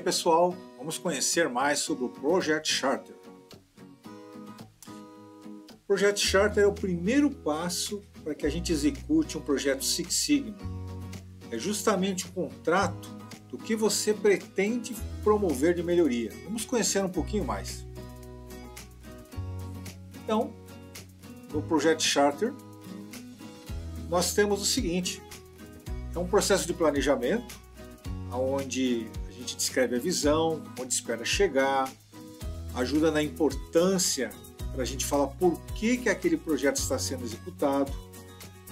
pessoal, vamos conhecer mais sobre o Project Charter. O Project Charter é o primeiro passo para que a gente execute um projeto Six Sigma. É justamente o contrato do que você pretende promover de melhoria. Vamos conhecer um pouquinho mais. Então, no Project Charter, nós temos o seguinte: é um processo de planejamento, onde a gente descreve a visão, onde espera chegar, ajuda na importância para a gente falar por que aquele projeto está sendo executado,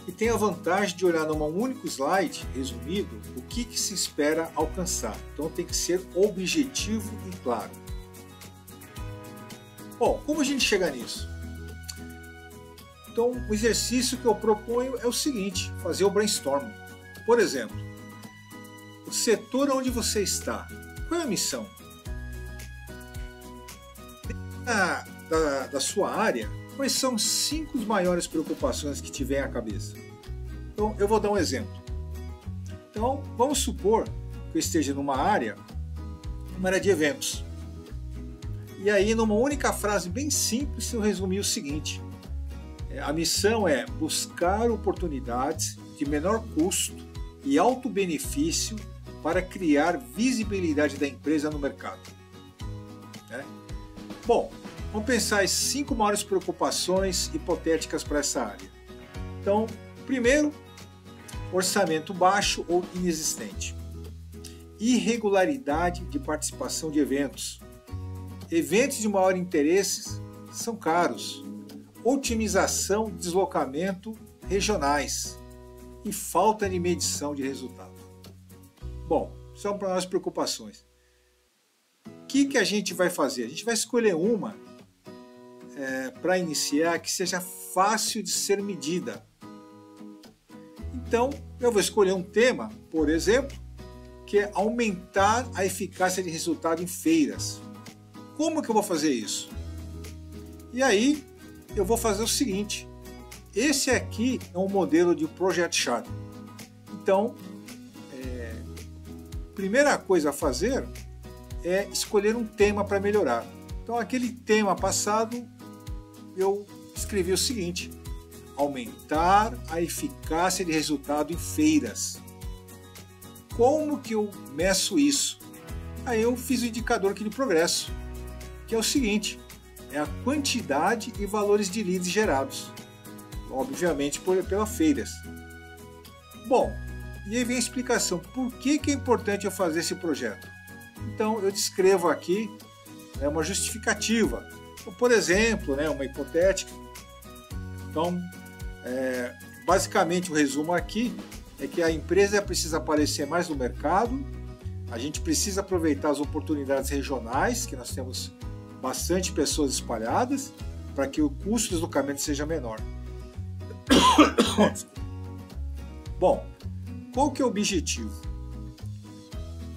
e tem a vantagem de olhar num único slide, resumido, o que se espera alcançar. Então tem que ser objetivo e claro. Bom, como a gente chega nisso? Então, o exercício que eu proponho é o seguinte: fazer o brainstorming. Por exemplo, o setor onde você está, qual é a missão? Da sua área, quais são as 5 maiores preocupações que te vêm à cabeça? Então, eu vou dar um exemplo. Então, vamos supor que eu esteja numa área de eventos. E aí, numa única frase bem simples, eu resumi o seguinte: a missão é buscar oportunidades de menor custo e alto benefício para criar visibilidade da empresa no mercado. Bom, vamos pensar as 5 maiores preocupações hipotéticas para essa área. Então, primeiro, orçamento baixo ou inexistente. Irregularidade de participação de eventos. Eventos de maior interesse são caros. Otimização de deslocamento regionais e falta de medição de resultado. Bom, são para nós preocupações. O que a gente vai fazer? A gente vai escolher uma para iniciar que seja fácil de ser medida. Então, eu vou escolher um tema, por exemplo, que é aumentar a eficácia de resultado em feiras. Como que eu vou fazer isso? E aí, eu vou fazer o seguinte: esse aqui é um modelo de Project Charter. Então, a primeira coisa a fazer é escolher um tema para melhorar. Então, aquele tema passado, eu escrevi o seguinte: aumentar a eficácia de resultado em feiras. Como que eu meço isso? Aí eu fiz o indicador aqui de progresso, que é o seguinte: é a quantidade e valores de leads gerados, obviamente pelas feiras. Bom, e aí vem a explicação: por que é importante eu fazer esse projeto? Então eu descrevo aqui uma justificativa. Então, por exemplo, uma hipotética. Então, basicamente o resumo aqui é que a empresa precisa aparecer mais no mercado, a gente precisa aproveitar as oportunidades regionais, que nós temos bastante pessoas espalhadas, para que o custo de deslocamento seja menor. Bom, qual que é o objetivo?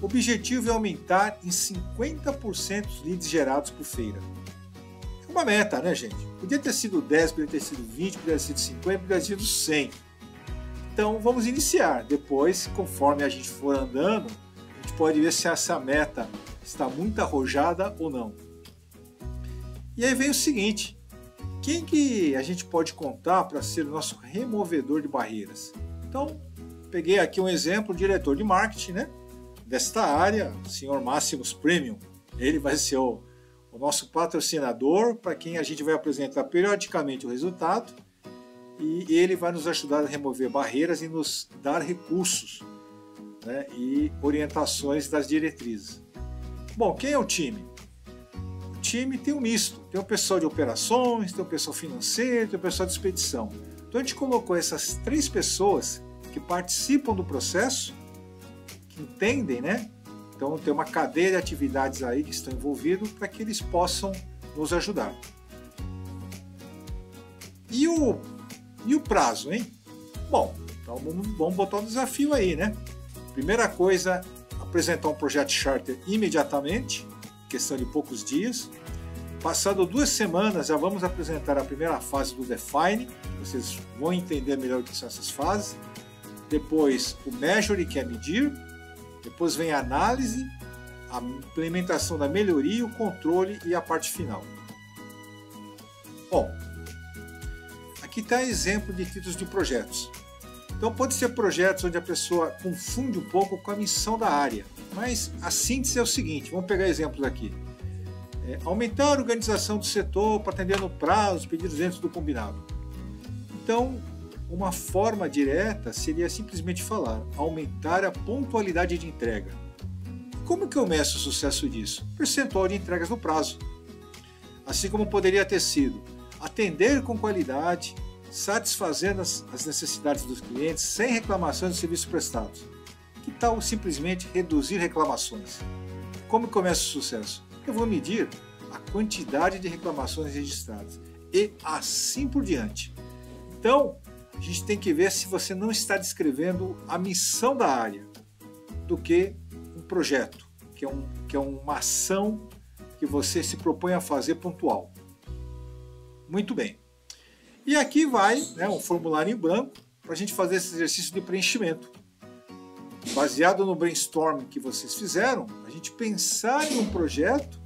O objetivo é aumentar em 50% os leads gerados por feira. É uma meta, né, gente? Podia ter sido 10, podia ter sido 20, podia ter sido 50, podia ter sido 100. Então, vamos iniciar. Depois, conforme a gente for andando, a gente pode ver se essa meta está muito arrojada ou não. E aí vem o seguinte: quem que a gente pode contar para ser o nosso removedor de barreiras? Então, peguei aqui um exemplo: o diretor de marketing, desta área, o senhor Máximos Premium. Ele vai ser o nosso patrocinador, para quem a gente vai apresentar periodicamente o resultado, e ele vai nos ajudar a remover barreiras e nos dar recursos, e orientações das diretrizes. Bom, quem é o time? O time tem um misto: tem o pessoal de operações, tem o pessoal financeiro, tem o pessoal de expedição. Então a gente colocou essas 3 pessoas que participam do processo, que entendem, Então tem uma cadeia de atividades aí que estão envolvidos para que eles possam nos ajudar. E o prazo, hein? Bom, então vamos botar um desafio aí, Primeira coisa, apresentar um Project Charter imediatamente, questão de poucos dias. Passado 2 semanas, já vamos apresentar a primeira fase do Define, vocês vão entender melhor o que são essas fases. Depois o Measure, que é medir. Depois vem a análise, a implementação da melhoria, o controle e a parte final. Bom, aqui está exemplo de títulos de projetos. Então pode ser projetos onde a pessoa confunde um pouco com a missão da área, mas a síntese é o seguinte, vamos pegar exemplos aqui. Aumentar a organização do setor para atender no prazo os pedidos dentro do combinado. Então, uma forma direta seria simplesmente falar, aumentar a pontualidade de entrega. Como que eu meço o sucesso disso? Percentual de entregas no prazo. Assim como poderia ter sido atender com qualidade, satisfazendo as necessidades dos clientes sem reclamações dos serviços prestados. Que tal simplesmente reduzir reclamações? Como começa o sucesso? Eu vou medir a quantidade de reclamações registradas e assim por diante. Então, a gente tem que ver se você não está descrevendo a missão da área do que um projeto, que é uma ação que você se propõe a fazer pontual. Muito bem. E aqui vai um formulário em branco para a gente fazer esse exercício de preenchimento. Baseado no brainstorming que vocês fizeram, a gente pensar em um projeto,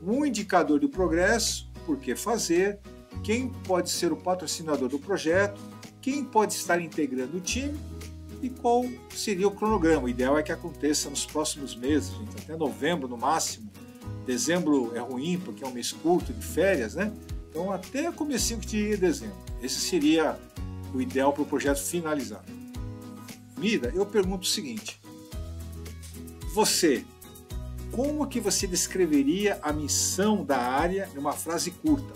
um indicador de progresso, por que fazer, quem pode ser o patrocinador do projeto, quem pode estar integrando o time e qual seria o cronograma. O ideal é que aconteça nos próximos meses, gente, até novembro no máximo. Dezembro é ruim porque é um mês curto de férias, né? Então até comecinho de dezembro. Esse seria o ideal para o projeto finalizar. Mida, eu pergunto o seguinte. Como que você descreveria a missão da área em uma frase curta?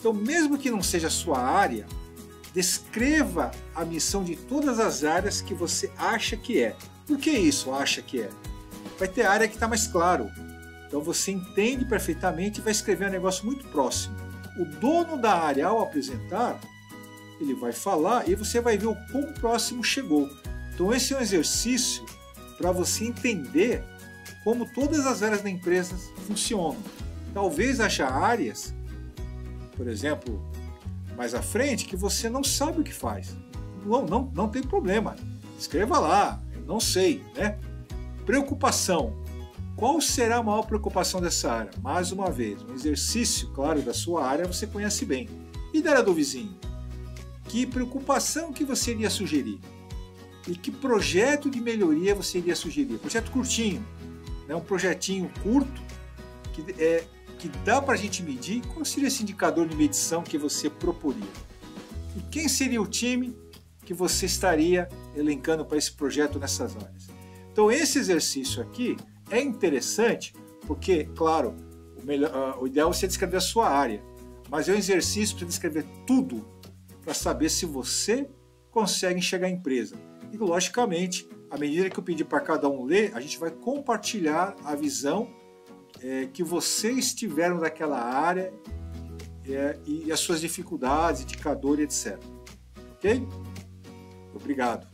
Então, mesmo que não seja a sua área, descreva a missão de todas as áreas que você acha que é. Por que isso acha que é? Vai ter área que está mais claro. Então você entende perfeitamente e vai escrever um negócio muito próximo. O dono da área, ao apresentar, ele vai falar e você vai ver o quão próximo chegou. Então esse é um exercício para você entender como todas as áreas da empresa funcionam. Talvez haja áreas, por exemplo, mais à frente, que você não sabe o que faz. Não tem problema. Escreva lá, eu não sei, né? Preocupação. Qual será a maior preocupação dessa área? Mais uma vez, um exercício, claro, da sua área você conhece bem. E da área do vizinho? Que preocupação que você iria sugerir? E que projeto de melhoria você iria sugerir? Projeto curtinho, né? Um projetinho curto que dá para a gente medir. Qual seria esse indicador de medição que você proporia? E quem seria o time que você estaria elencando para esse projeto nessas áreas? Então esse exercício aqui é interessante porque, claro, o ideal é você descrever a sua área, mas é um exercício para descrever tudo para saber se você consegue enxergar a empresa. E, logicamente, à medida que eu pedir para cada um ler, a gente vai compartilhar a visão que vocês tiveram daquela área e as suas dificuldades, indicadores, etc. Ok? Obrigado.